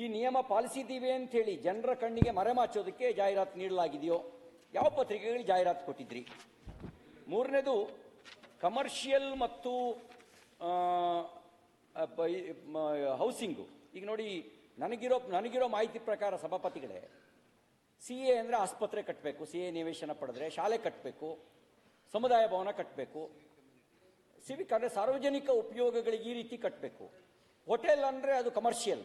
ಈ ನಿಯಮ ಪಾಲಿಸಿದ್ದೀವಿ ಅಂತ ಹೇಳಿ ಜನರ ಕಣ್ಣಿಗೆ ಮರೆಮಾಚೋದಕ್ಕೆ ಜಾಹೀರಾತು ನೀಡಲಾಗಿದೆಯೋ? ಯಾವ ಪತ್ರಿಕೆಗಳಿಗೆ ಜಾಹೀರಾತು ಕೊಟ್ಟಿದ್ರಿ? ಮೂರನೇದು, ಕಮರ್ಷಿಯಲ್ ಮತ್ತು ಹೌಸಿಂಗು. ಈಗ ನೋಡಿ, ನನಗಿರೋ ಮಾಹಿತಿ ಪ್ರಕಾರ ಸಭಾಪತಿಗಳೇ, CA ಅಂದರೆ ಆಸ್ಪತ್ರೆ ಕಟ್ಟಬೇಕು, CA ನಿವೇಶನ ಪಡೆದ್ರೆ ಶಾಲೆ ಕಟ್ಟಬೇಕು, ಸಮುದಾಯ ಭವನ ಕಟ್ಟಬೇಕು, ಸಿವಿಕ್ ಅಂದರೆ ಸಾರ್ವಜನಿಕ ಉಪಯೋಗಗಳಿಗೆ ಈ ರೀತಿ ಕಟ್ಟಬೇಕು. ಹೋಟೆಲ್ ಅಂದರೆ ಅದು ಕಮರ್ಷಿಯಲ್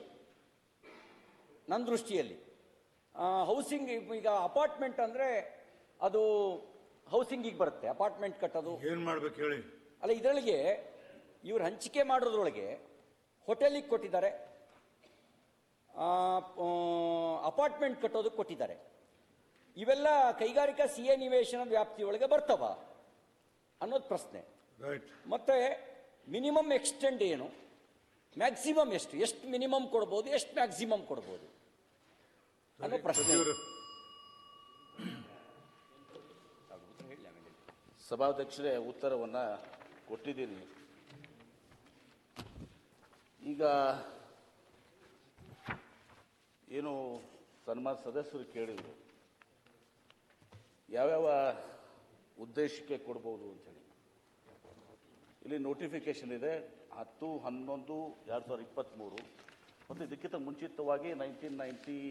ನನ್ನ ದೃಷ್ಟಿಯಲ್ಲಿ. ಹೌಸಿಂಗ್, ಈಗ ಅಪಾರ್ಟ್ಮೆಂಟ್ ಅಂದರೆ ಅದು ಹೌಸಿಂಗಿಗೆ ಬರುತ್ತೆ, ಅಪಾರ್ಟ್ಮೆಂಟ್ ಕಟ್ಟೋದು. ಏನು ಮಾಡ್ಬೇಕು ಹೇಳಿ? ಅಲ್ಲ, ಇದರೊಳಗೆ ಇವ್ರು ಹಂಚಿಕೆ ಮಾಡೋದ್ರೊಳಗೆ ಹೋಟೆಲಿಗೆ ಕೊಟ್ಟಿದ್ದಾರೆ, ಅಪಾರ್ಟ್ಮೆಂಟ್ ಕಟ್ಟೋದಕ್ಕೆ ಕೊಟ್ಟಿದ್ದಾರೆ. ಇವೆಲ್ಲ ಕೈಗಾರಿಕಾ CA ನಿವೇಶನದ ವ್ಯಾಪ್ತಿಯೊಳಗೆ ಬರ್ತವ ಅನ್ನೋದು ಪ್ರಶ್ನೆ. ಮತ್ತೆ ಮಿನಿಮಮ್ ಎಕ್ಸ್ಟೆಂಡ್ ಏನು, ಮ್ಯಾಕ್ಸಿಮಮ್ ಎಷ್ಟು ಮಿನಿಮಮ್ ಕೊಡ್ಬೋದು, ಎಷ್ಟು ಮ್ಯಾಕ್ಸಿಮಮ್ ಕೊಡ್ಬೋದು ಅನ್ನೋ ಪ್ರಶ್ನೆ. ಸಭಾಧ್ಯಕ್ಷರೇ, ಉತ್ತರವನ್ನು ಕೊಟ್ಟಿದ್ದೀನಿ. ಈಗ ಏನು ಸನ್ಮಾನ ಸದಸ್ಯರು ಕೇಳಿದರು, ಯಾವ್ಯಾವ ಉದ್ದೇಶಕ್ಕೆ ಕೊಡ್ಬೋದು ಅಂತೇಳಿ. ಇಲ್ಲಿ ನೋಟಿಫಿಕೇಶನ್ ಇದೆ 10/11/2023 ಮತ್ತು ಇದಕ್ಕಿಂತ ಮುಂಚಿತವಾಗಿ 91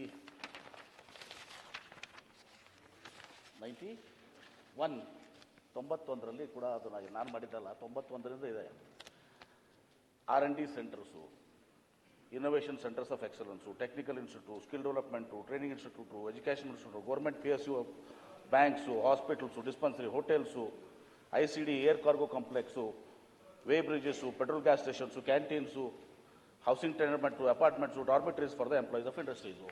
ಕೂಡ ಅದು ನಾನು ಮಾಡಿದ್ದಲ್ಲ, 91ರಿಂದ ಇದೆ. R&D centres, innovation centres of excellence, technical institute, skill development, training institute, education institute, government PSU, banks, hospitals, dispensary, hotels, ICD, air cargo complex, weighbridges, petrol gas stations, canteens, housing tenement, apartments, dormitories for the employees of industries.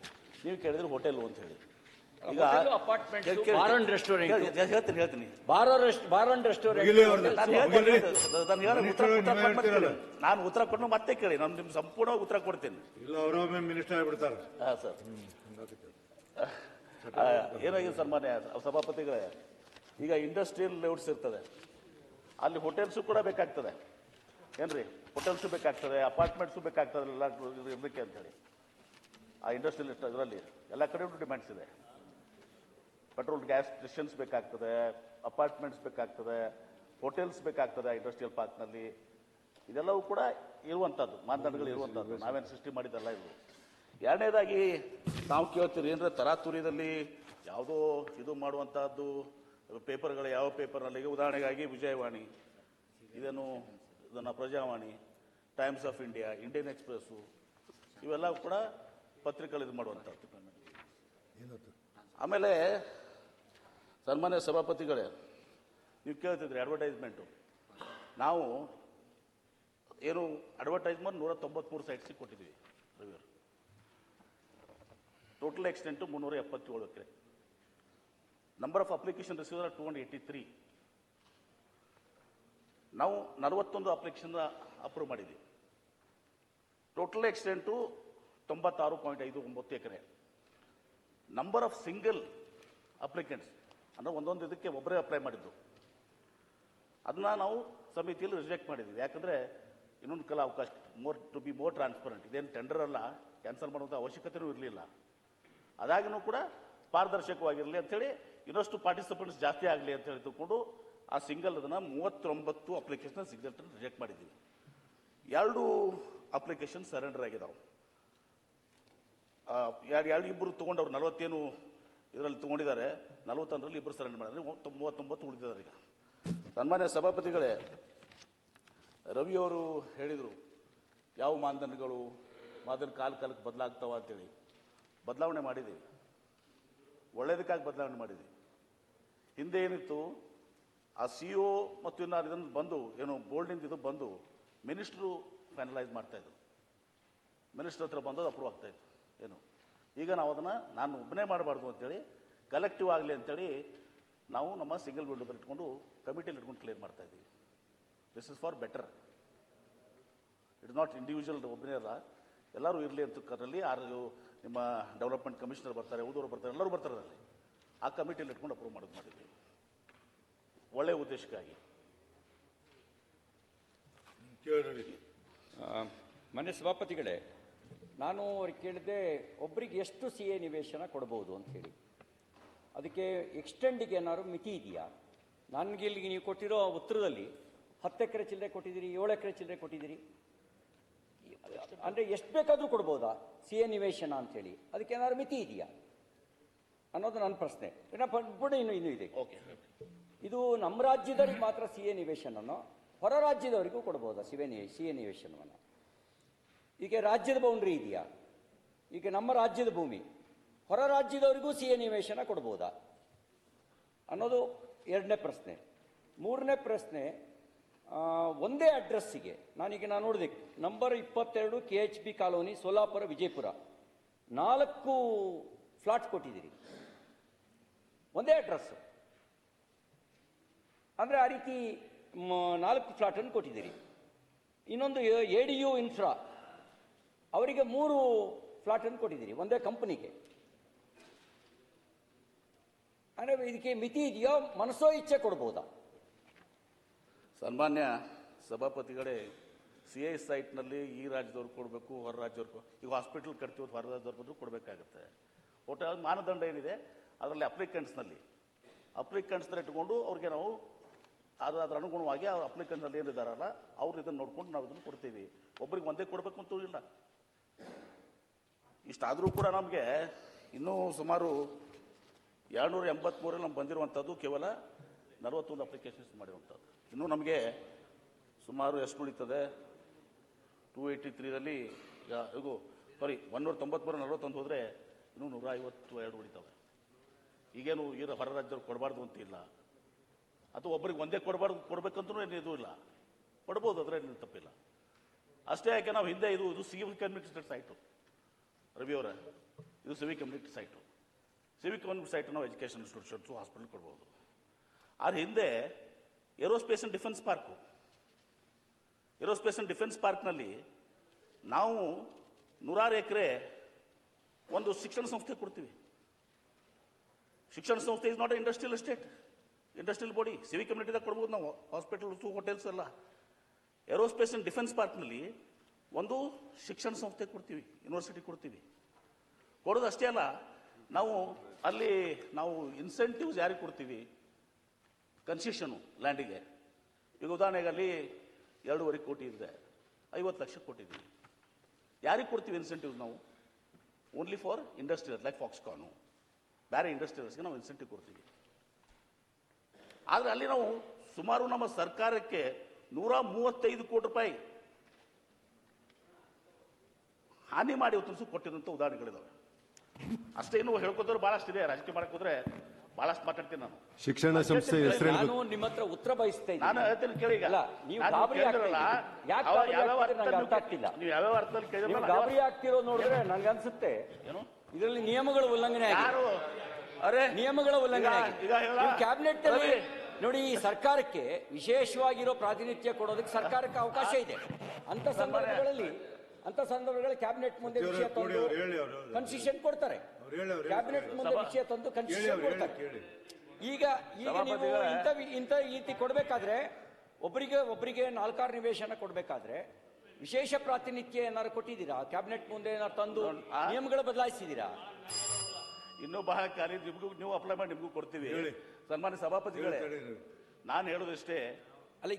ನೀವು ಕೇಳಿದ್ರೆ hotel ಅಂತ ಹೇಳಿ. ಈಗ ಹೇಳ್ತೀನಿ ನಾನು ಉತ್ತರ ಕೊಟ್ಟು ಮತ್ತೆ ಕೇಳಿ, ನಾನು ನಿಮ್ಗೆ ಸಂಪೂರ್ಣವಾಗಿ ಉತ್ತರ ಕೊಡ್ತೀನಿ. ಮಿನಿಸ್ಟರ್ ಆಗ್ಬಿಡ್ತಾರೆ. ಹಾಂ ಸರ್. ಏನಾಗಿದೆ ಸನ್ಮಾನ್ಯ ಸಭಾಪತಿಗಳೇ, ಈಗ ಇಂಡಸ್ಟ್ರಿಯಲ್ ಲೇಔಟ್ಸ್ ಇರ್ತದೆ, ಅಲ್ಲಿ ಹೋಟೆಲ್ಸು ಕೂಡ ಬೇಕಾಗ್ತದೆ ಏನ್ರಿ, ಹೋಟೆಲ್ಸು ಬೇಕಾಗ್ತದೆ, ಅಪಾರ್ಟ್ಮೆಂಟ್ಸು ಬೇಕಾಗ್ತದೆ ಎಲ್ಲ ಇರಲಿಕ್ಕೆ ಅಂತೇಳಿ. ಆ ಇಂಡಸ್ಟ್ರಿಯಲ್ ಇದರಲ್ಲಿ ಎಲ್ಲ ಕಡೆ ಡಿಮ್ಯಾಂಡ್ಸ್ ಇದೆ. ಪೆಟ್ರೋಲ್ ಗ್ಯಾಸ್ ಸ್ಟೇಷನ್ಸ್ ಬೇಕಾಗ್ತದೆ, ಅಪಾರ್ಟ್ಮೆಂಟ್ಸ್ ಬೇಕಾಗ್ತದೆ, ಹೋಟೆಲ್ಸ್ ಬೇಕಾಗ್ತದೆ ಇಂಡಸ್ಟ್ರಿಯಲ್ ಪಾರ್ಕ್ನಲ್ಲಿ. ಇದೆಲ್ಲವೂ ಕೂಡ ಇರುವಂಥದ್ದು, ಮಾನದಂಡಗಳು ಇರುವಂಥದ್ದು, ನಾವೇನು ಸೃಷ್ಟಿ ಮಾಡಿದ್ದಲ್ಲ ಇದು. ಎರಡನೇದಾಗಿ ನಾವು ಕೇಳ್ತೀರಿ ಏನಂದ್ರೆ ತರಾತುರಿಯಲ್ಲಿ ಯಾವುದೋ ಇದು ಮಾಡುವಂಥದ್ದು ಪೇಪರ್ಗಳು, ಯಾವ ಪೇಪರ್ನಲ್ಲಿ, ಈಗ ಉದಾಹರಣೆಗಾಗಿ ವಿಜಯವಾಣಿ, ಇದನ್ನು Prajavani, times of India, Indian express, ಇವೆಲ್ಲ ಕೂಡ ಪತ್ರಿಕೆಗಳು ಇದು ಮಾಡುವಂಥದ್ದು. ಆಮೇಲೆ ಸನ್ಮಾನ್ಯ ಸಭಾಪತಿಗಳೇ, ನೀವು ಕೇಳ್ತಿದ್ರಿ ಅಡ್ವರ್ಟೈಸ್ಮೆಂಟು. ನಾವು ಏನು ಅಡ್ವರ್ಟೈಸ್ಮೆಂಟ್ 193 ಸೈಟ್ಸಿಗೆ ಕೊಟ್ಟಿದ್ದೀವಿ ರವಿಯವರು. ಟೋಟಲ್ ಎಕ್ಸ್ಟೆಂಟು 377 ಎಕರೆ. Number of application receiver 283. ನಾವು 41 ಅಪ್ಲಿಕೇಶನ್ ಅಪ್ರೂವ್ ಮಾಡಿದ್ದೀವಿ. ಟೋಟಲ್ ಎಕ್ಸ್ಟೆಂಟು 96.59 ಎಕರೆ. ನಂಬರ್ ಆಫ್ ಸಿಂಗಲ್ ಅಪ್ಲಿಕೆಂಟ್ಸ್ ಅಂದರೆ ಒಂದೊಂದು ಇದಕ್ಕೆ ಒಬ್ಬರೇ ಅಪ್ಲೈ ಮಾಡಿದ್ದು, ಅದನ್ನ ನಾವು ಸಮಿತಿಯಲ್ಲಿ ರಿಜೆಕ್ಟ್ ಮಾಡಿದ್ವಿ. ಯಾಕಂದರೆ ಇನ್ನೊಂದು ಕಾಲ ಅವಕಾಶ ಟು ಬಿ ಮೋರ್ ಟ್ರಾನ್ಸ್ಪರೆಂಟ್, ಇದೇನು ಟೆಂಡರ್ ಅಲ್ಲ, ಕ್ಯಾನ್ಸಲ್ ಮಾಡುವಂಥ ಅವಶ್ಯಕತೆಯೂ ಇರಲಿಲ್ಲ. ಅದಾಗಿನೂ ಕೂಡ ಪಾರದರ್ಶಕವಾಗಿರಲಿ ಅಂಥೇಳಿ, ಇನ್ನಷ್ಟು ಪಾರ್ಟಿಸಿಪೆಂಟ್ಸ್ ಜಾಸ್ತಿ ಆಗಲಿ ಅಂತ ಹೇಳಿ ತಿಳ್ಕೊಂಡು ಆ ಸಿಂಗಲ್ ಅದನ್ನು 39 ಅಪ್ಲಿಕೇಶನ್ ಸಿಗ್ನೇಚರ್ ರಿಜೆಕ್ಟ್ ಮಾಡಿದ್ದೀವಿ. 2 ಅಪ್ಲಿಕೇಶನ್ ಸರೆಂಡರ್ ಆಗಿದ್ದಾವೆ. ಇಬ್ಬರು ತೊಗೊಂಡವ್ರು 40 ಇದರಲ್ಲಿ ತೊಗೊಂಡಿದ್ದಾರೆ, 41ರಲ್ಲಿ ಇಬ್ಬರು ಸರೆಂಡರ್ ಮಾಡಿದ್ರೆ 39 ಉಳಿದಿದ್ದಾರೆ. ಈಗ ಸನ್ಮಾನ್ಯ ಸಭಾಪತಿಗಳೇ, ರವಿಯವರು ಹೇಳಿದರು ಯಾವ ಮಾನದಂಡಗಳು ಕಾಲಕ್ಕೆ ಬದಲಾಗ್ತಾವ ಅಂತೇಳಿ. ಬದಲಾವಣೆ ಮಾಡಿದ್ದೀವಿ, ಒಳ್ಳೇದಕ್ಕಾಗಿ ಬದಲಾವಣೆ ಮಾಡಿದ್ದೀವಿ. ಹಿಂದೆ ಏನಿತ್ತು, ಆ CO ಮತ್ತು ಇದನ್ನು ಬಂದು ಏನು ಬೋರ್ಡ್ನಿಂದ ಇದು ಬಂದು ಮಿನಿಸ್ಟ್ರು ಫೈನಲೈಸ್ ಮಾಡ್ತಾಯಿದ್ರು, ಮಿನಿಸ್ಟ್ರ್ ಹತ್ರ ಬಂದದ್ದು ಅಪ್ರೂವ್ ಆಗ್ತಾಯಿತ್ತು ಏನು. ಈಗ ನಾವು ಅದನ್ನು ನಾನು ಒಬ್ಬನೇ ಮಾಡಬಾರ್ದು ಅಂತೇಳಿ, ಕಲೆಕ್ಟಿವ್ ಆಗಲಿ ಅಂತೇಳಿ ನಾವು ನಮ್ಮ ಸಿಂಗಲ್ ವಿಂಡೋದಲ್ಲಿ ಇಟ್ಕೊಂಡು ಕಮಿಟಿಯಲ್ಲಿ ಇಟ್ಕೊಂಡು ಕ್ಲಿಯರ್ ಮಾಡ್ತಾ ಇದ್ದೀವಿ. This is for better. It is not individual, ಒಬ್ಬನೇ ಅಲ್ಲ, ಎಲ್ಲರೂ ಇರಲಿ ಅಂತ ಕರಲ್ಲಿ. ನಿಮ್ಮ ಡೆವಲಪ್ಮೆಂಟ್ ಕಮಿಷನರ್ ಬರ್ತಾರೆ, ಉಳಿದವರು ಬರ್ತಾರೆ, ಎಲ್ಲರೂ ಬರ್ತಾರೆ ಅದರಲ್ಲಿ. ಆ ಕಮಿಟಿಯಲ್ಲಿ ಇಟ್ಕೊಂಡು ಅಪ್ರೂವ್ ಮಾಡಿದ್ದೀವಿ, ಒಳ್ಳೆಯ ಉದ್ದೇಶಕ್ಕಾಗಿ. ಮಾನ್ಯ ಸಭಾಪತಿಗಳೇ, ನಾನು ಅವ್ರಿಗೆ ಕೇಳಿದ್ದೆ ಒಬ್ಬರಿಗೆ ಎಷ್ಟು ಸಿ ಎ ನಿವೇಶನ ಕೊಡ್ಬೋದು ಅಂತ ಹೇಳಿ. ಅದಕ್ಕೆ ಎಕ್ಸ್ಟೆಂಡಿಗೆ ಏನಾದ್ರು ಮಿತಿ ಇದೆಯಾ? ನನಗೆ ಇಲ್ಲಿಗೆ ನೀವು ಕೊಟ್ಟಿರೋ ಉತ್ತರದಲ್ಲಿ 10 ಎಕರೆ ಚಿಲ್ಲರೆ ಕೊಟ್ಟಿದ್ದೀರಿ, 7 ಎಕರೆ ಚಿಲ್ಲರೆ ಕೊಟ್ಟಿದ್ದೀರಿ, ಅಂದರೆ ಎಷ್ಟು ಬೇಕಾದರೂ ಕೊಡ್ಬೋದಾ ಸಿ ಎ ನಿವೇಶನ ಅಂಥೇಳಿ? ಅದಕ್ಕೆ ಏನಾದ್ರು ಮಿತಿ ಇದೆಯಾ ಅನ್ನೋದು ನನ್ನ ಪ್ರಶ್ನೆ. ಬಿಡಿ, ಇನ್ನೂ ಇದೆ. ಓಕೆ, ಇದು ನಮ್ಮ ರಾಜ್ಯದವ್ರಿಗೆ ಮಾತ್ರ ಸಿ ಎ ನಿವೇಶನನೋ ಹೊರ ರಾಜ್ಯದವರಿಗೂ ಕೊಡ್ಬೋದಾ ಸಿ ಎ ನಿವೇಶನವನ್ನು? ಈಗ ರಾಜ್ಯದ ಬೌಂಡ್ರಿ ಇದೆಯಾ? ಈಗ ನಮ್ಮ ರಾಜ್ಯದ ಭೂಮಿ ಹೊರ ರಾಜ್ಯದವರಿಗೂ ಸಿ ಎ ನಿವೇಶನ ಕೊಡ್ಬೋದಾ ಅನ್ನೋದು ಎರಡನೇ ಪ್ರಶ್ನೆ. ಮೂರನೇ ಪ್ರಶ್ನೆ, ಒಂದೇ ಅಡ್ರೆಸ್ಸಿಗೆ ನಾನು ನೋಡಿದೆ, number 22 KHP colony, Solapur, Vijayapura, 4 flat ಕೊಟ್ಟಿದ್ದೀರಿ, ಒಂದೇ ಅಡ್ರೆಸ್ಸು. ಅಂದರೆ ಆ ರೀತಿ 4 ಫ್ಲಾಟನ್ನು ಕೊಟ್ಟಿದ್ದೀರಿ. ಇನ್ನೊಂದು ADU ಇನ್ಫ್ರಾ, ಅವರಿಗೆ 3 ಫ್ಲಾಟನ್ನು ಕೊಟ್ಟಿದ್ದೀರಿ, ಒಂದೇ ಕಂಪನಿಗೆ. ಅಂದರೆ ಇದಕ್ಕೆ ಮಿತಿ ಇದೆಯೋ, ಮನಸ್ಸೋ ಇಚ್ಛೆ ಕೊಡ್ಬೋದಾ? ಸನ್ಮಾನ್ಯ ಸಭಾಪತಿಗಳೇ, CI ಸೈಟ್ನಲ್ಲಿ ಈ ರಾಜ್ಯದವ್ರು ಕೊಡಬೇಕು, ಹೊರ ರಾಜ್ಯದವ್ರು ಈಗ ಹಾಸ್ಪಿಟಲ್ ಕಟ್ತೀವಿ, ಹೊರ ರಾಜ್ಯದವ್ರು ಬಂದರೂ ಕೊಡಬೇಕಾಗುತ್ತೆ. ಒಟ್ಟು ಮಾನದಂಡ ಏನಿದೆ ಅದರಲ್ಲಿ ಅಪ್ಲಿಕೆಂಟ್ಸ್ನಲ್ಲಿ ಇಟ್ಕೊಂಡು ಅವ್ರಿಗೆ ನಾವು ಅದ್ರ ಅನುಗುಣವಾಗಿ ಆ ಅಪ್ಲಿಕೆಂಟ್ನಲ್ಲಿ ಏನಿದ್ದಾರಲ್ಲ ಅವ್ರು ಇದನ್ನು ನೋಡ್ಕೊಂಡು ನಾವು ಇದನ್ನು ಕೊಡ್ತೀವಿ. ಒಬ್ರಿಗೆ ಒಂದೇ ಕೊಡಬೇಕು ಅಂತೂ ಇಲ್ಲ. ಇಷ್ಟಾದರೂ ಕೂಡ ನಮಗೆ ಇನ್ನೂ ಸುಮಾರು 283 ನಮ್ಗೆ ಬಂದಿರುವಂಥದ್ದು ಕೇವಲ 41 ಅಪ್ಲಿಕೇಶನ್ಸ್ ಮಾಡಿರುವಂಥದ್ದು. ಇನ್ನೂ ನಮಗೆ ಸುಮಾರು ಎಷ್ಟು ಉಳಿತದೆ? 283ರಲ್ಲಿ ಇದು 193 41 ಹೋದರೆ ಇನ್ನೂ 152 ಉಳಿತವೆ. ಈಗೇನು ಹೊರ ರಾಜ್ಯದವ್ರು ಕೊಡಬಾರ್ದು ಅಂತ ಇಲ್ಲ, ಅಥವಾ ಒಬ್ಬರಿಗೆ ಒಂದೇ ಕೊಡಬೇಕಂತೂ ಏನು ಇದು ಇಲ್ಲ, ಕೊಡ್ಬೋದು, ಅದರಲ್ಲಿ ತಪ್ಪಿಲ್ಲ. ಅಷ್ಟೇ ಯಾಕೆ ನಾವು ಹಿಂದೆ ಇದು ಸಿವಿಕ್ ಕಮ್ಯುನಿಟಿ ಸೈಟು, ರವಿ ಅವರ ಇದು Civic community site. Civic community site ನಾವು ಎಜುಕೇಷನ್ ಇನ್ಸ್ಟಿಟ್ಯೂಷನ್ಸು, ಹಾಸ್ಪಿಟಲ್ ಕೊಡ್ಬೋದು. ಆದ್ರೆ ಹಿಂದೆ ಏರೋಸ್ಪೇಸ್ ಅಂಡ್ ಡಿಫೆನ್ಸ್ ಪಾರ್ಕ್ನಲ್ಲಿ ನಾವು 100 ಎಕರೆ ಒಂದು ಶಿಕ್ಷಣ ಸಂಸ್ಥೆ ಕೊಡ್ತೀವಿ. ಶಿಕ್ಷಣ ಸಂಸ್ಥೆ is not a industrial estate, industrial body. Civic ಕಮ್ಯುನಿಟಿದಾಗ ಕೊಡ್ಬೋದು ನಾವು, ಹಾಸ್ಪಿಟಲ್ಸು, ಹೋಟೆಲ್ಸ್ ಎಲ್ಲ. ಏರೋಸ್ಪೇಸ್ ಅಂಡ್ ಡಿಫೆನ್ಸ್ ಪಾರ್ಕ್ನಲ್ಲಿ ಒಂದು ಶಿಕ್ಷಣ ಸಂಸ್ಥೆ ಕೊಡ್ತೀವಿ, ಯೂನಿವರ್ಸಿಟಿ ಕೊಡ್ತೀವಿ. ಕೊಡೋದು ಅಷ್ಟೇ ಅಲ್ಲ, ಅಲ್ಲಿ ನಾವು ಇನ್ಸೆಂಟಿವ್ಸ್ ಯಾರಿಗೆ ಕೊಡ್ತೀವಿ? ಕನ್ಸೆಷನು ಲ್ಯಾಂಡಿಗೆ. ಈಗ ಉದಾಹರಣೆಗೆ ಅಲ್ಲಿ 2.5 ಕೋಟಿ ಇದೆ, 50 ಲಕ್ಷ ಕೊಟ್ಟಿದ್ದೀವಿ. ಯಾರಿಗೆ ಕೊಡ್ತೀವಿ ಇನ್ಸೆಂಟಿವ್ಸ್ ನಾವು? ಓನ್ಲಿ ಫಾರ್ ಇಂಡಸ್ಟ್ರಿಯಲ್, ಲೈಕ್ ಫಾಕ್ಸ್ಕಾನು, ಬೇರೆ ಇಂಡಸ್ಟ್ರಿಯಲ್ಸ್ಗೆ ನಾವು ಇನ್ಸೆಂಟಿವ್ ಕೊಡ್ತೀವಿ. ಆದರೆ ಅಲ್ಲಿ ನಾವು ಸುಮಾರು ನಮ್ಮ ಸರ್ಕಾರಕ್ಕೆ 135 ಕೋಟಿ ರೂಪಾಯಿ ಹಾನಿ ಮಾಡಿ ಇವತ್ತು ಕೊಟ್ಟಿದಂಥ ಉದಾಹರಣೆಗಳಿದಾವೆ. ಅಷ್ಟೇ, ಇನ್ನು ಹೇಳ್ಕೋದ್ರೆ ಬಹಳಷ್ಟಿದೆ. ರಾಜಕೀಯ ಮಾಡಕ್ಕೆ ಹೋದ್ರೆ ಬಹಳಷ್ಟು ಮಾತಾಡ್ತೀನಿ ನಾನು. ಶಿಕ್ಷಣ ಸಂಸ್ಥೆ ಹೆಸರು ನಾನು ನಿಮ್ಮ ಹತ್ರ ಉತ್ತರ ಬಯಸ್ತಾ ಇದ್ದೀನಿ. ನಾನು ಹೇಳ್ತೀನಿ ಕೇಳಿ. ಈಗ ನೀವು ಗಾಬರಿ ಆಗ್ತಿಲ್ಲ, ಅರ್ಥ ಆಗ್ತಿಲ್ಲ. ನೀವು ಯಾವ್ಯಾವ ಅರ್ಥದಲ್ಲಿ ಕೇಳಿದ್ರೆ ಗಾಬರಿ ಆಗ್ತಿರೋ ನೋಡಿದ್ರೆ ನನ್ಗೆ ಅನ್ಸುತ್ತೆ ಏನು ಇದರಲ್ಲಿ ನಿಯಮಗಳ ಉಲ್ಲಂಘನೆ ಯಾರು ನಿಯಮಗಳ ಉಲ್ಲಂಘನೆ ಈಗ ಕ್ಯಾಬಿನೆಟ್ ಅಲ್ಲಿ ನೋಡಿ. ಈ ಸರ್ಕಾರಕ್ಕೆ ವಿಶೇಷವಾಗಿರೋ ಪ್ರಾತಿನಿಧ್ಯ ಕೊಡೋದಕ್ಕೆ ಸರ್ಕಾರಕ್ಕೆ ಅವಕಾಶ ಇದೆ. ಅಂತ ಸಂದರ್ಭಗಳಲ್ಲಿ ಕ್ಯಾಬಿನೆಟ್ ಮುಂದೆ ವಿಷಯ ತಂದು ಕನ್ಸೆಷನ್ ಕೊಡ್ತಾರೆ. ಕ್ಯಾಬಿನೆಟ್ ಮುಂದೆ ವಿಷಯ ತಂದು ಕನ್ಸೆಷನ್ ಕೊಡ್ತಾರೆ. ಈಗ ನೀವು ಇಂಥ ರೀತಿ ಕೊಡಬೇಕಾದ್ರೆ ಒಬ್ಬರಿಗೆ 4 ನಿವೇಶನ ಕೊಡಬೇಕಾದ್ರೆ ವಿಶೇಷ ಪ್ರಾತಿನಿಧ್ಯ ಏನಾದ್ರು ಕೊಟ್ಟಿದ್ದೀರಾ? ಕ್ಯಾಬಿನೆಟ್ ಮುಂದೆ ಏನಾದ್ರು ತಂದು ನಿಯಮಗಳ ಬದಲಾಯಿಸಿದ್ದೀರಾ? ಇನ್ನೂ ಬಹಳ ಖಾಲಿ ನಿಮಗೂ ನೀವು ಅಪ್ಲೈ ಮಾಡಿ ನಿಮಗೂ ಕೊಡ್ತೀವಿ. ಸನ್ಮಾನ್ಯ ಸಭಾಪತಿಗಳೇ, ನಾನು ಹೇಳೋದಷ್ಟೇ. ಅಲ್ಲ,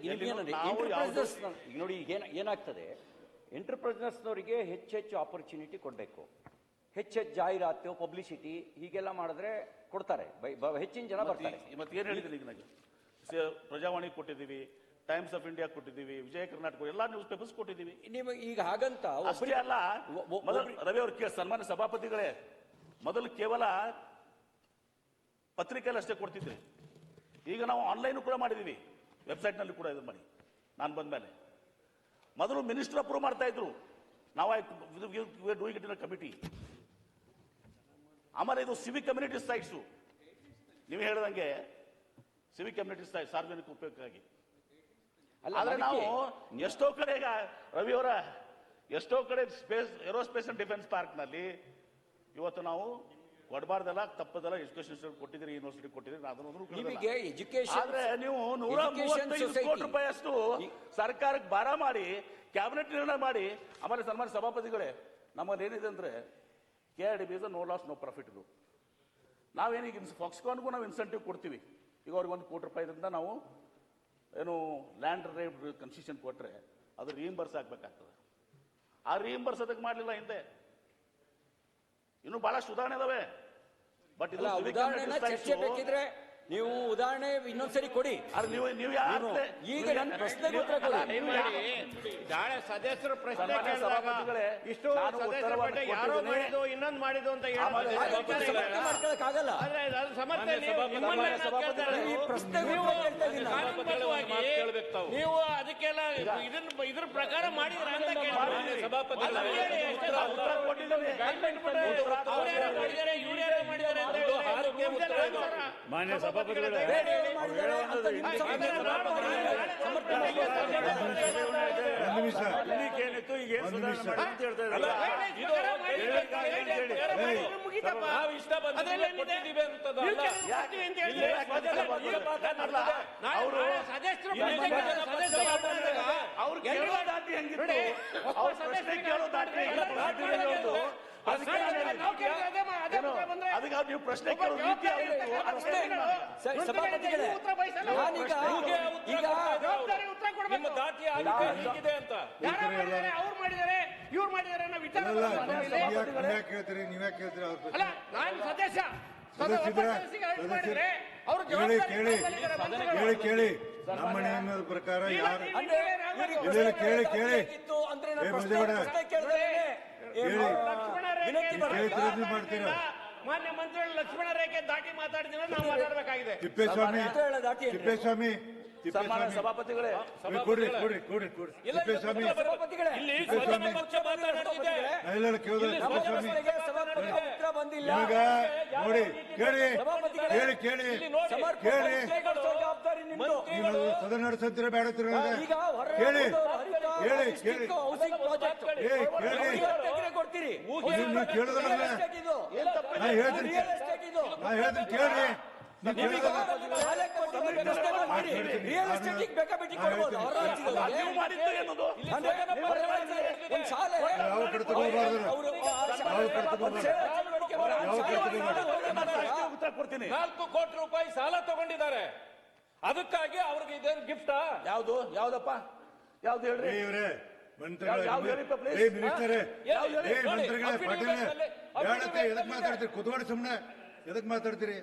ನೋಡಿ ಈಗ ಏನಾಗ್ತದೆ, ಎಂಟರ್ಪ್ರೈನರ್ಸ್ನವರಿಗೆ ಹೆಚ್ಚೆಚ್ಚು ಆಪರ್ಚುನಿಟಿ ಕೊಡಬೇಕು. ಹೆಚ್ಚೆಚ್ಚು ಜಾಹೀರಾತು, ಪಬ್ಲಿಸಿಟಿ ಹೀಗೆಲ್ಲ ಮಾಡಿದ್ರೆ ಕೊಡ್ತಾರೆ, ಹೆಚ್ಚಿನ ಜನ ಬರ್ತಾರೆ. ಮತ್ತೆ ಏನು ಹೇಳಿದ್ದೀನಿ ಈಗ ನನಗೆ? ಪ್ರಜಾವಾಣಿ ಕೊಟ್ಟಿದ್ದೀವಿ, ಟೈಮ್ಸ್ ಆಫ್ ಇಂಡಿಯಾ ಕೊಟ್ಟಿದ್ದೀವಿ, ವಿಜಯ ಕರ್ನಾಟಕ ಎಲ್ಲ ನ್ಯೂಸ್ ಪೇಪರ್ಸ್ ಕೊಟ್ಟಿದ್ದೀವಿ. ನೀವು ಈಗ ಹಾಗಂತ ಅಷ್ಟೇ ಅಲ್ಲ, ರವಿ ಅವ್ರ ಸನ್ಮಾನ್ಯ ಸಭಾಪತಿಗಳೇ, ಮೊದಲು ಕೇವಲ ಪತ್ರಿಕೆಯಲ್ಲಿ ಅಷ್ಟೇ ಕೊಡ್ತಿದ್ರಿ. ಈಗ ನಾವು ಆನ್ಲೈನ್ ಕೂಡ ಮಾಡಿದೀವಿ, ವೆಬ್ಸೈಟ್ನಲ್ಲಿ ಕೂಡ ಇದು ಮಾಡಿ. ನಾನು ಬಂದ ಮೇಲೆ ಮೊದಲು ಮಿನಿಸ್ಟರ್ ಅಪ್ರೂವ್ ಮಾಡ್ತಾ ಇದ್ರು, ನಾವು doing it in a committee. ಆಮೇಲೆ ಇದು ಸಿವಿಕ್ ಕಮ್ಯುನಿಟಿ ಸೈಟ್ಸು, ನೀವು ಹೇಳಿದಂಗೆ ಸಿವಿಕ್ ಕಮ್ಯುನಿಟಿ ಸೈಟ್ ಸಾರ್ವಜನಿಕ ಉಪಯೋಗಕ್ಕಾಗಿ. ಆದ್ರೆ ನಾವು ಎಷ್ಟೋ ಕಡೆ, ಈಗ ರವಿಯವರ ಎಷ್ಟೋ ಕಡೆ ಏರೋಸ್ಪೇಸ್ ಅಂಡ್ ಡಿಫೆನ್ಸ್ ಪಾರ್ಕ್ನಲ್ಲಿ ಇವತ್ತು ನಾವು ಕೊಡಬಾರ್ದಲ್ಲ, ತಪ್ಪದಲ್ಲ, ಎಜುಕೇಶನ್ ಕೊಟ್ಟಿದ್ದೀರಿ, ಯೂನಿವರ್ಸಿಟಿ ಕೊಟ್ಟಿದ್ದೀರಿ. ನಿಮಗೆ ಎಜುಕೇಶನ್ ಆದ್ರೆ ನೀವು 135 ಕೋಟಿ ರೂಪಾಯಿ ಅಷ್ಟು ಸರ್ಕಾರಕ್ಕೆ ಭಾರ ಮಾಡಿ ಕ್ಯಾಬಿನೆಟ್ ನಿರ್ಣಯ ಮಾಡಿ. ಆಮೇಲೆ ಸನ್ಮಾನ್ಯ ಸಭಾಪತಿಗಳೇ, ನಮ್ಮಲ್ಲಿ ಏನಿದೆ ಅಂದರೆ KRDB is no loss no profit group. ನಾವೇನೀಗ ಫಾಕ್ಸ್ಕಾನ್ಗೂ ನಾವು ಇನ್ಸೆಂಟಿವ್ ಕೊಡ್ತೀವಿ. ಈಗ ಅವ್ರಿಗೆ ₹1 ಕೋಟಿ ನಾವು ಏನು ಲ್ಯಾಂಡ್ ರೇಟ್ ಕನ್ಸೆಷನ್ ಕೊಟ್ಟರೆ ಅದು ರೀಇಂಬರ್ಸ್ ಆಗಬೇಕಾಗ್ತದೆ. ಆ ರೀಇಂಬರ್ಸ್ ಅದಕ್ಕೆ ಮಾಡಲಿಲ್ಲ ಹಿಂದೆ. ಇನ್ನೂ ಬಹಳಷ್ಟು ಉದಾಹರಣೆ ಇದಾವೆ. ಬಟ್ ಇದು ಉದಾಹರಣೆ ಚರ್ಚೆ ಬೇಕಿದ್ರೆ ನೀವು ಉದಾಹರಣೆ ಇನ್ನೊಂದ್ಸರಿ ಕೊಡಿ. ನೀವು ಈಗ ನನ್ನ ಪ್ರಶ್ನೆಗೆ ಉತ್ತರ ಕೊಡಿ. ನಾಳೆ ಸದಸ್ಯರು ಪ್ರಶ್ನೆ ಸನ್ಮಾನ್ಯ ಕೇಳಿದಾಗ ಸಭಾಪತಿಗಳೇ, ಇಷ್ಟು ನಾನು ಸದಸ್ಯರ ಉತ್ತರವನ್ನು ಬಗ್ಗೆ ಯಾರೋ ಕೊಟ್ಟಿದ್ದೇನೆ. ಮಾಡಿದ್ದು ಇನ್ನೊಂದು ಮಾಡಿದ್ದು ಅಂತ ಸಮರ್ಥನೆ ಮಾಡ್ಕೊಳಕ್ಕಾಗಲ್ಲ. ಆದ್ರೆ ಅದು ಸಮರ್ಥನೆ ಈ ಪ್ರಶ್ನೆಗೆ ಉತ್ತರ ಕೇಳ್ತಾ ಇದ್ದೀನಿ ನಾನು. ನೀವು ಅದಕ್ಕೆಲ್ಲ ಇದ್ರ ಪ್ರಕಾರ ಮಾಡಿದ್ರ ಅಂತ ಮಾಡಿದ್ದಾರೆ ಅಂತ ಮಾನ್ಯ ಸಭಾಪತಿಗಳೇ, ಬೇರೆ ಏನು ಮಾಡಿದ್ದಾರೆ ಅಂತ ನಿಮ್ಮ ಸಮರ್ಥನೆ ಒಂದು ನಿಮಿಷ. ನಾವು ಇಷ್ಟ ಬಂದಿದ್ದೀವಿ ಅಂತದಲ್ಲ. ಅದಕ್ಕೆ ನೀವು ಪ್ರಶ್ನೆ ಕೇಳೋ ರೀತಿ ಸಭಾಪತಿಗಳೇ, ನಿಮ್ಮ ದಾಟಿ ಆಗಿದೆ ಹೀಗಿದೆ ಅಂತ ಅವ್ರು ಮಾಡಿದ್ದಾರೆ ಇವ್ರು ಮಾಡಿದ್ದಾರೆ ಅನ್ನೋ ವಿಚಾರ ಕೇಳ್ತೀರಿ, ನೀವೇ ಕೇಳ್ತೀರಿ ಅವ್ರ ಅಲ್ಲ. ನಾನು ಸದಸ್ಯ ಕೇಳಿ ನಮ್ಮ ನಿಯಮದ ಪ್ರಕಾರ ಯಾರು ಕೇಳಿ ಮಾಡ್ತೀರಾ? ಮಾನ್ಯ ಮಂತ್ರಿಗಳು ಲಕ್ಷ್ಮಣ ರೇಖೆ ದಾಟಿ ಮಾತಾಡಿದ್ರೆ ನಾವು ಮಾತಾಡಬೇಕಾಗಿದೆ. ತಿಪ್ಪೇಸ್ವಾಮಿ ಸನ್ಮಾನ್ಯ ಸಭಾಪತಿಗಳೇ, ಕೊಡ್ರಿ ತಿಪ್ಪೇಸ್ವಾಮಿ ಉತ್ತರ ಬಂದಿಲ್ಲ. ನೋಡಿ ಕೇಳಿ ಜವಾಬ್ದಾರಿ ನಿಮ್ದು. ನೀವು ಸದನ ನಡೆಸಂತೀರ ಬೇಡ ಕೇಳಿ ಹೌಸಿಂಗ್ ಪ್ರಾಜೆಕ್ಟ್ ಕೊಡ್ತೀರಿ. ಕೇಳಿದ್ರಲ್ಲ ನಾ ಹೇಳ್ತೀನಿ ಕೇಳ್ರಿ. ರಿಯಲ್ ಎಸ್ಟೇಟ್ ಬೇಕಾಬಿಟ್ಟಿ ಕೊಡ್ಬೋದು. ನೀವು ಮಾಡಿದ್ದು ಏನದು? ಒಂದು ಶಾಲೆ ಉತ್ತರ ಕೊಡ್ತೀನಿ. ₹4 ಕೋಟಿ ಸಾಲ ತಗೊಂಡಿದ್ದಾರೆ. ಅದಕ್ಕಾಗಿ ಅವ್ರಿಗೆ ಇದೇನು ಗಿಫ್ಟಾ? ಯಾವ್ದಪ್ಪ ಯಾವ್ದು ಹೇಳ್ರಿ? ಇವ್ರೆ ಯಾವ್ದು ಹೇಳಿಪ್ಪ ಪ್ಲೀಸ್? ಮಿನಿಸ್ಟರೇ, ಮಂತ್ರಿಗಳೇ, ಪಾಟೀಲ್ ಹೇಳತ್ತೆ ಎದಕ್ ಮಾತಾಡ್ತೀರಿ? ಕುತ್ಕೊಂಡು ಸುಮ್ಮನೆ ಎದಕ್ ಮಾತಾಡ್ತೀರಿ?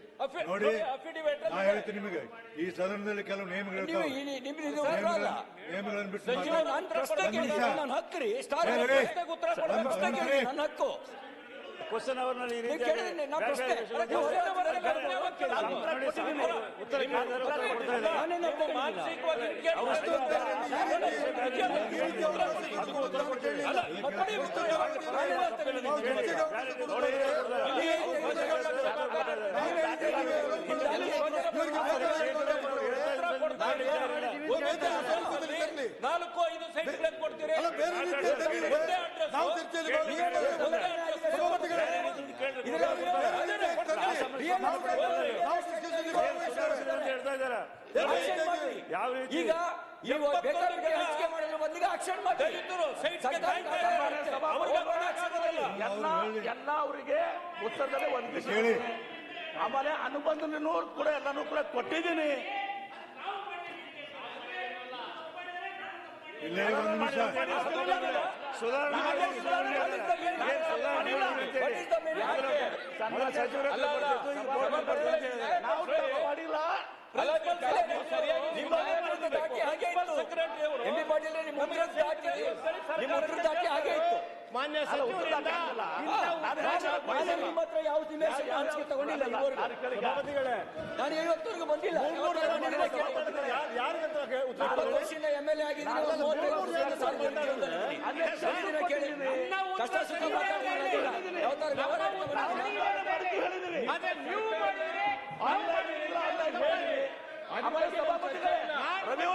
ನೋಡಿ ನಾ ಹೇಳ್ತೀನಿ ನಿಮಗೆ, ಈ ಸದನದಲ್ಲಿ ಕೆಲವು ನಿಯಮಗಳು ನಿಯಮಗಳನ್ನು ಬಿಟ್ಟು ನನ್ನ ಹಕ್ಕ್ರಿ. ನನ್ನ ಹಕ್ಕು. ಕ್ವಶನ್ ಅವರ್ನಲ್ಲಿ ನಾಲ್ಕು-ಐದು ಸೈಟ್ಗಳನ್ನು ಕೊಡ್ತೀರಿ. ಈಗ ಹಂಚಿಕೆ ಮಾಡಲು ಬಂದಿಗೆ ಆಕ್ಷನ್ ಮಾಡಿ ಎಲ್ಲ ಅವರಿಗೆ ಉತ್ತರದಲ್ಲಿ ಒದಗಿಸಿ. ಆಮೇಲೆ ಅನುಬಂಧನೂ ಕೂಡ ಎಲ್ಲಾನು ಕೂಡ ಕೊಟ್ಟಿದ್ದೀನಿ. ಇಲ್ಲೇ ಒಂದು ನಿಮಿಷ ನಾವು ಮಾಡಿಲ್ಲ. ಮಾನ್ಯ ಸಚಿವರಿಂದ ಯಾವ ಹಂಚಿಕೆ ತಗೊಂಡಿಲ್ಲ. ನಾನು ಇವತ್ತವರೆಗೂ ಬಂದಿಲ್ಲ. MLA ಆಗಿದ್ದೀನಿ. ಕಷ್ಟ ಸುಖ ಮಾತಾಡಿಲ್ಲ. ನೀವು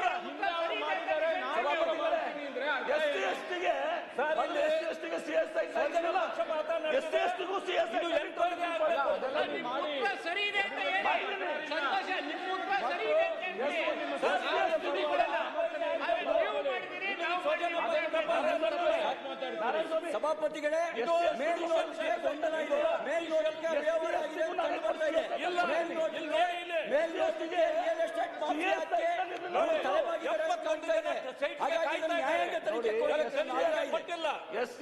ಮಾಡಿದ್ರೆ ಸರಿ ಇದೆ ಅಂತ ಹೇಳಿ. ಸಂತೋಷ, ನಿಮ್ಮ ಉತ್ತರ ಸರಿ ಇದೆ ಅಂತ ಹೇಳಿ. ನೀವು ಮಾಡಿದ್ದೀರಿ, ನಾವು ಸಭಾಪತಿಗಳೇ, ಮೇಲ್ನೋಟಕ್ಕೆ ಗೊಂದಲ ಇದೆ, ಮೇಲ್ನೋಟಕ್ಕೆ ವ್ಯವಹಾರ ಆಗಿದೆ ಅಂತ ಕಂಡು ಬರ್ತಾ ಇದೆ. ಮೇಲ್ನೋಟಕ್ಕೆ ರಿಯಲ್ ಎಸ್ಟೇಟ್ ಮಾಫಿಯಾಕ್ಕೆ ಅವರು ತಲೆಬಾಗಿದ್ದಾರೆ ಅಂತ ಕಾಣ್ತಾ ಇದೆ. ಹಾಗಾಗಿ ಇದನ್ನು ನ್ಯಾಯಾಂಗ ತನಿಖೆ ಕೊಡಬೇಕು ಅಂತ ಆಗ್ರಹ ಇದೆ. ಕೊಟ್ಟಿಲ್ಲ.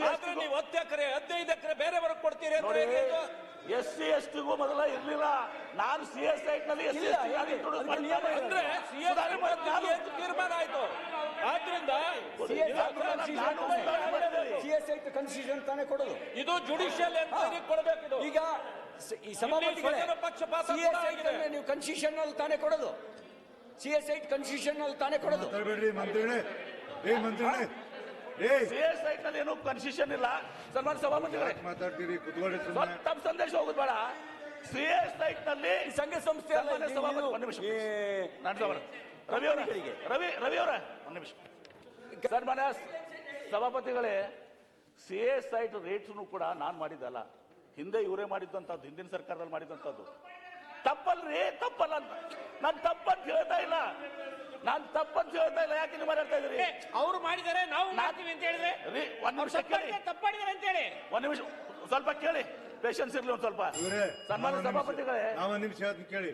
ಆದ್ರೆ ನೀವು 10 ಎಕರೆ 15 ಎಕರೆ ಬೇರೆಯವ್ರಿಗೆ ಕೊಡ್ತೀರಿ ಅಂತ ನೋಡಿ, ಹೇಳಿದ್ದು. SC ST ಗೂ ಮೊದಲ ಇರ್ಲಿಲ್ಲ. ನಾನು CS ಸೈಟ್ ನಲ್ಲಿ SC ಇಲ್ಲ, ST ಇಂಟ್ರೊಡ್ಯೂಸ್ ಅದಕ್ಕೆ ನಿಯಮ ಇದೆ. ಅಂದ್ರೆ ತೀರ್ಮಾನ ಆಯ್ತು. ಆದ್ರಿಂದ CSI ಕನ್ಸ್ಟಿಟ್ಯೂಷನ್ ತಾನೇ ಕೊಡೋದು. ಇದು ಜುಡಿಷಿಯಲ್ ಎನ್ಕ್ವೈರಿ ಕೊಡಬೇಕು. ಇದು ಈಗ ಈ ಸಭಾಪತಿಗಳೇ, ಸ್ವಜನ ಪಕ್ಷಪಾತ ಕೂಡ CSI ಆಗಿದೆ. ನೀವು ಕನ್ಸ್ಟಿಟ್ಯೂಷನ್ ಅಲ್ಲಿ ತಾನೇ ಕೊಡೋದು. CSI ಕನ್ಸ್ಟಿಟ್ಯೂಷನ್ ಅಲ್ಲಿ ತಾನೇ ಕೊಡೋದು. ಮಾತಾಡ್ಬೇಡ್ರಿ ಮಂತ್ರಿಗಳೇ. ಮಂತ್ರಿಗಳೇ, CS ಸೈಟ್ ನಲ್ಲಿ ಏನೂ ಕನ್ಸಿಷನ್ ಇಲ್ಲ. ಸನ್ಮಾನ್ಯ ಸಭಾಪತಿಗಳೇ, ಮಾತಾಡ್ತೀರಿ ಕುತ್ಕೊಳ್ಳಿ ಸುಮ್ಮನೆ. ತಮ್ಮ ಸಂದೇಶ ಹೋಗುದು ಬೇಡ. CS ಸೈಟ್ ನಲ್ಲಿ ಈ ಸಂಘ ಸಂಸ್ಥೆ ಅಲ್ಲ, ಸನ್ಮಾನ್ಯ ನೀವು- ಸಭಾಪತಿ, ಒಂದು ನಿಮಿಷ. ಏ- ನಾನು ಸಭಾ- ರವಿ ಅವರ ರವಿ ಅವರ ಒಂದು ನಿಮಿಷ. ಸನ್ಮಾನ್ಯ ಸಭಾಪತಿಗಳೇ, CS ಸೈಟ್ ರೇಟ್ಸ್ ಕೂಡ ನಾನು ಮಾಡಿದ್ದಲ್ಲ, ಹಿಂದೆ ಇವರೇ ಮಾಡಿದ್ದಂಥದ್ದು, ಹಿಂದಿನ ಸರ್ಕಾರದಲ್ಲಿ ಮಾಡಿದಂಥದ್ದು. ತಪ್ಪಲ್ರಿ, ತಪ್ಪಲ್ಲ ಅಂತ ನಾನು ತಪ್ಪಂತ ಹೇಳ್ತಾ ಇಲ್ಲ. ಯಾಕೆ ನೀವು ಮಾತಾಡ್ತಾ ಇದ್ದೀರಿ? ಅವ್ರು ಮಾಡಿದ್ದಾರೆ, ನಾವು ಮಾಡ್ತೀವಿ ಅಂತ ಹೇಳಿದ್ರೆ ರೀ, ಒಂದ್ ನಿಮಿಷ ಕೇಳಿ, ತಪ್ಪಾಡಿದ್ದಾರೆ ಅಂತ ಹೇಳಿ. ಒಂದ್ ನಿಮಿಷ ಸ್ವಲ್ಪ ಕೇಳಿ, ಪೇಷನ್ಸ್ ಇರ್ಲಿ ಒಂದ್ ಸ್ವಲ್ಪ. ಇವರೇ, ಸನ್ಮಾನ್ಯ ಸಭಾಪತಿಗಳೇ, ನಾವೊಂದು ನಿಮಿಷ ಅದನ್ನ ಕೇಳಿ.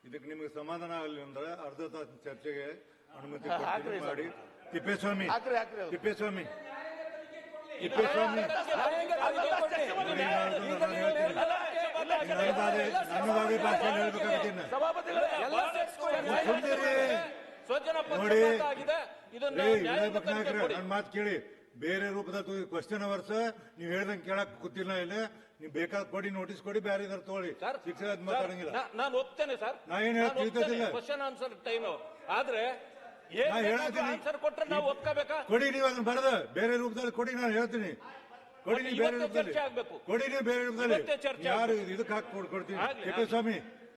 ಇದಕ್ಕೆ ನಿಮಗೆ ಸಮಾಧಾನ ಆಗಲಿ ಅಂದ್ರೆ ಅರ್ಧ ತಾಸು ಚರ್ಚೆಗೆ ಅನುಮತಿ ಕೊಡ್ತೀನಿ ಹಾಕ್ರಿ ಸರ್. ಮಾಡಿ. ತಿಪ್ಪೇಸ್ವಾಮಿ ಹಾಕ್ರಿ ಅದು. ತಿಪ್ಪೇಸ್ವಾಮಿ ನ್ಯಾಯಾಂಗ ತನಿಖೆ ಕೊಡಿ. ಈಗ ನೀವು ನನ್ನದಾಗಿ ಭಾಷೆ ಹೇಳ್ಬೇಕಾಗ್ತೀನಿ. ಸಭಾಪತಿಗಳೇ, ಎಲ್ಲ ಸೇರ್ಸ್ಕೊಳ್ಳಿ. ಸುಮ್ನಿರಿ. ಸ್ವಜನ ನೋಡಿ, ಪಕ್ಷಪಾತ ಆಗಿದೆ. ಇದನ್ನು ನ್ಯಾಯಾಂಗ ತನಿಖೆ ಕೊಡಿ. ನನ್ನ ಮಾತು ಕೇಳಿ. ಬೇರೆ ರೂಪದಲ್ಲಿ ಕ್ವಶನ್ ಅವರ್ಸ್ ನೀವು ಹೇಳ್ದಂಗೆ ಕೇಳಕ್ ಕೂತಿಲ್ಲ ಇಲ್ಲ. ನೀವು ಬೇಕಾದ ಕೊಡಿ, ನೋಟಿಸ್ ಕೊಡಿ, ಬೇರೆ ಇದಾರೆ ತಗೊಳ್ಳಿ. ಶಿಕ್ಷೆ ಮಾತಾಡಂಗಿಲ್ಲ. ನಾನು ಒಪ್ತೇನೆ ಸರ್. ನಾ ಏನ್ ಹೇಳ್ತಿದ್ದಿಲ್ಲ. Question answer time. ಆದ್ರೆ ನಾ ಹೇಳ್ತೀನಿ. ಆನ್ಸರ್ ಕೊಟ್ರೆ ನಾವು ಒಪ್ಕೋಬೇಕಾ? ಕೊಡಿ, ನೀವು ಅದನ್ನ ಬರೆದ ಬೇರೆ ರೂಪದಲ್ಲಿ ಕೊಡಿ, ನಾನು ಹೇಳ್ತೀನಿ. ಕೊಡಿ ನೀವು ಬೇರೆ ಇವತ್ತೇ ರೂಪದಲ್ಲಿ ಚರ್ಚೆ ಆಗ್ಬೇಕು. ಕೊಡಿ, ನೀವು ಬೇರೆ ರೂಪದಲ್ಲಿ ಇವತ್ತೇ ಚರ್ಚೆ ಯಾರು ಆಗ್ಬೇಕು. ಇದಕ್ಕೆ ಹಾಕಿ ಕೊಡ್ತೀನಿ. ಆಗ್ಲಿ, ತಿಪ್ಪೇಸ್ವಾಮಿ